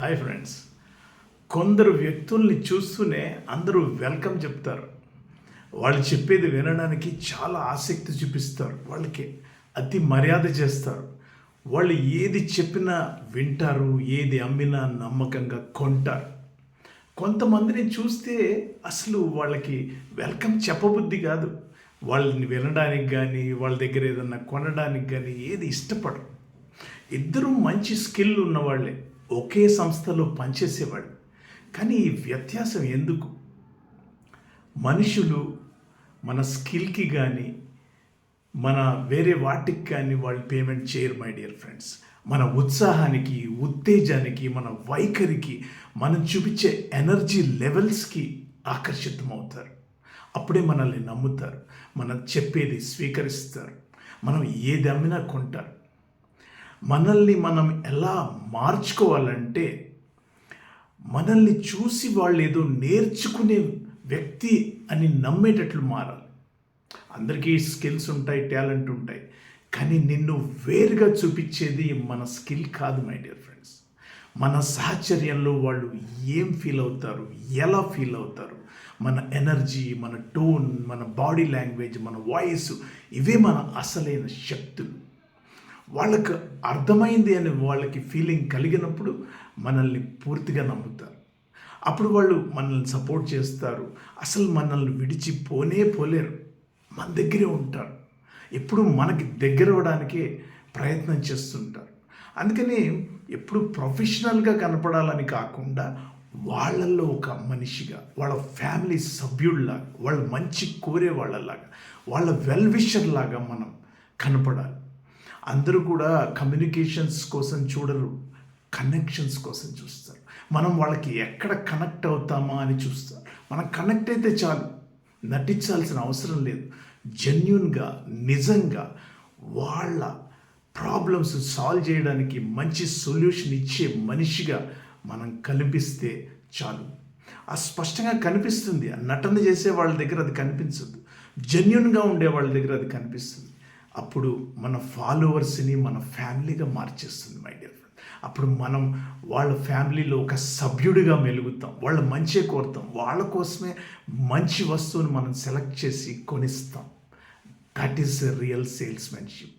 Hi friends, కొందరు వ్యక్తుల్ని చూస్తూనే అందరూ వెల్కమ్ చెప్తారు. వాళ్ళు చెప్పేది వినడానికి చాలా ఆసక్తి చూపిస్తారు. వాళ్ళకి అతి మర్యాద చేస్తారు. వాళ్ళు ఏది చెప్పినా వింటారు, ఏది అమ్మినా నమ్మకంగా కొంటారు. కొంతమందిని చూస్తే అసలు వాళ్ళకి వెల్కమ్ చెప్పబుద్ధి కాదు. వాళ్ళని వినడానికి కానీ వాళ్ళ దగ్గర ఏదన్నా కొనడానికి కానీ ఏది ఇష్టపడరు. ఇద్దరూ మంచి స్కిల్ ఉన్నవాళ్ళే, ఒకే సంస్థలో పనిచేసేవాళ్ళు. కానీ ఈ వ్యత్యాసం ఎందుకు? మనుషులు మన స్కిల్కి కానీ మన వేరే వాటికి కానీ వాళ్ళు పేమెంట్ చేయరు మై డియర్ ఫ్రెండ్స్. మన ఉత్సాహానికి, ఉత్తేజానికి, మన వైఖరికి, మనం చూపించే ఎనర్జీ లెవెల్స్కి ఆకర్షితమవుతారు. అప్పుడే మనల్ని నమ్ముతారు, మనం చెప్పేది స్వీకరిస్తారు, మనం ఏది అమ్మినా కొంటారు. మనల్ని మనం ఎలా మార్చుకోవాలంటే మనల్ని చూసి వాళ్ళు ఏదో నేర్చుకునే వ్యక్తి అని నమ్మేటట్లు మారాలి. అందరికీ స్కిల్స్ ఉంటాయి, టాలెంట్ ఉంటాయి, కానీ నిన్ను వేరుగా చూపించేది మన స్కిల్ కాదు మై డియర్ ఫ్రెండ్స్. మన సాహచర్యంలో వాళ్ళు ఏం ఫీల్ అవుతారు, ఎలా ఫీల్ అవుతారు, మన ఎనర్జీ, మన టోన్, మన బాడీ లాంగ్వేజ్, మన వాయిస్, ఇవే మన అసలైన శక్తులు. వాళ్ళకు అర్థమైంది అని వాళ్ళకి ఫీలింగ్ కలిగినప్పుడు మనల్ని పూర్తిగా నమ్ముతారు. అప్పుడు వాళ్ళు మనల్ని సపోర్ట్ చేస్తారు. అసలు మనల్ని విడిచి పోలేరు, మన దగ్గరే ఉంటారు. ఎప్పుడు మనకి దగ్గర అవ్వడానికే ప్రయత్నం చేస్తుంటారు. అందుకని ఎప్పుడు ప్రొఫెషనల్గా కనపడాలని కాకుండా వాళ్ళల్లో ఒక మనిషిగా, వాళ్ళ ఫ్యామిలీ సభ్యుల్లాగా, వాళ్ళ మంచి కోరే వాళ్ళలాగా, వాళ్ళ వెల్ విషర్ లాగా మనం కనపడాలి. అందరూ కూడా కమ్యూనికేషన్స్ కోసం చూడరు, కనెక్షన్స్ కోసం చూస్తారు. మనం వాళ్ళకి ఎక్కడ కనెక్ట్ అవుతామా అని చూస్తారు. మనం కనెక్ట్ అయితే చాలు, నటించాల్సిన అవసరం లేదు. జెన్యూన్గా, నిజంగా వాళ్ళ ప్రాబ్లమ్స్ సాల్వ్ చేయడానికి మంచి సొల్యూషన్ ఇచ్చే మనిషిగా మనం కనిపిస్తే చాలు. స్పష్టంగా కనిపిస్తుంది. నటన చేసే వాళ్ళ దగ్గర అది కనిపించదు, జెన్యూన్గా ఉండే వాళ్ళ దగ్గర అది కనిపిస్తుంది. అప్పుడు మన ఫాలోవర్స్ని మన ఫ్యామిలీగా మార్చేస్తుంది మై డియర్ ఫ్రెండ్. అప్పుడు మనం వాళ్ళ ఫ్యామిలీలో ఒక సభ్యుడిగా మెలుగుతాం, వాళ్ళ మంచే కోరుతాం, వాళ్ళ కోసమే మంచి వస్తువుని మనం సెలెక్ట్ చేసి కొనిస్తాం. That is real salesmanship.